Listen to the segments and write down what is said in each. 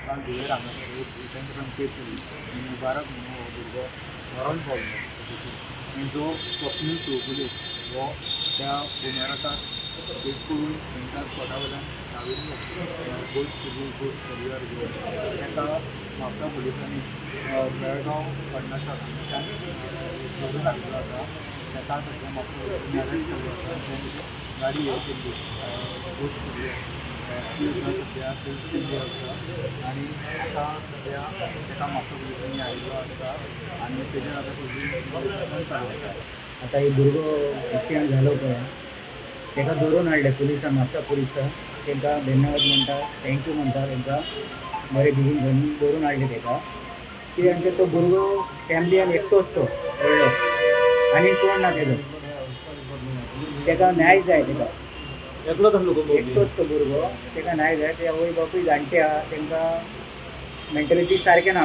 काल धुळेर हांगासर तांकां केस जाली मुबारक म्हणून हो भुरगो मरण पावलो. तेंचो स्वप्नील चौगुले हो त्या उमेराकाक एक करून तेंच्या स्वता वयल्यान हांवें गोश्ट करियर घेवन ताका म्हापसा पुलिसांनी बेळगांव पडनाशाक हांगाच्यान धरून हाडलेलो आसा. ताका सद्या म्हापसा पुलिसांनी अरेस्ट केल्लो आसा. तेंची गाडी हे केल्ली गोश्ट करियर ती सद्या केल्ली आसा आनी ताका सद्या ताका म्हापसा पुलिसांनी हाडिल्लो आसा आनी तेजेर आतां सगळी चालू आसा. आता हे भुरगो एक्सिडेंट जालो पळय ताका धरून हाडले पुलिसान म्हापसा पुलिसान तांकां धन्यवाद म्हणटा थँक्यू म्हणटा तांकां बरे बेगीन धरून हाडले ताका कित्याक तो भुरगो फॅमिलीन एकटोच तो व्हडलो आनी कोण ना तेजो ताका न्याय जाय ताका एकटोच तो भुरगो ताका न्याय जाय. ते आवय बापूय जाणटे आहा तांकां मेंटलिटी सारकें ना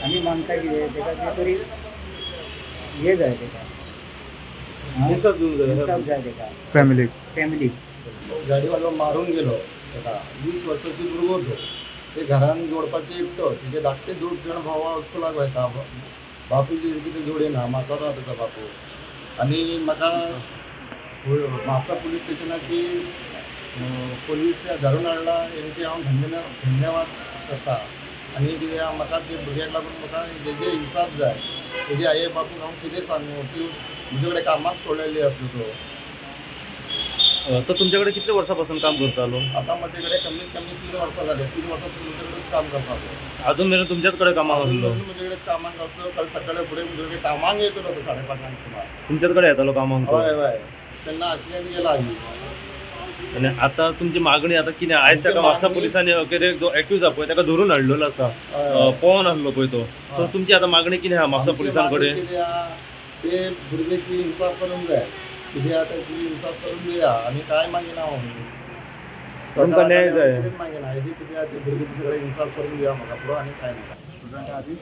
आमी मागता कितें ताका ते तरी हे जाय ताका इन्साफ जाय ताका फॅमिली गाडीवालो मारून गेलो ताका 20 वर्साची भुरगो तो ते घरान जोडपाचे एकटो तेजे धाकटे 2 जाण भावा स्कुलाक वयता बापूजी कितें जोडिना म्हाका राव ताचो बापू आनी म्हाका म्हापसा पुलीस स्टेशनाची पुलीस धरून हाडला हेंचे हांव धन्यवाद करता. आनी कित्याक म्हाका ते भुरग्याक लागून म्हाका हेजे इन्साफ जाय. तेजे आई बापूक हांव कितें सांगू ती म्हजे कडेन कामाक सोडलेली आसलो तो. तर तुमच्याकडे कितल्या वर्षापासून काम करतालो? आता माझ्याकडे कमीत कमी 3 वर्सां जाले. 3 वर्सां तुमच्याकडेच काम करतालो. अजून मेरेन तुमच्याच कडे कामाक आसलो? म्हजेकडे कामाक आसलो. काल सकाळी फुडें म्हजे कामाक येतलो तो 5:30 सुमार. तुमच्याच कडे येतालो कामाक? हय हय. तेन्ना आशिल्ल्यान गेला ही. आनी आतां तुमची मागणी आतां कितें? आयज ताका म्हापसा पुलिसांनी कितें जो एक्यूज आहा पळय ताका धरून हाडलेलो आसा पळोवन आसलो पळय तो. सो तुमची आतां मागणी कितें आहा म्हापसा पुलिसां कडेन? ते भुरग्याची इन्साफ करूंक जाय. कितें आतां ती इन्साफ करून दिया आनी कांय मागिना हांव. तुमकां न्याय जाय. मागिना हेजी कितें आतां भुरगे तुजे कडेन इन्साफ करून दिया म्हाका पुरो आनी कांय नाका. स्टुडंट आदी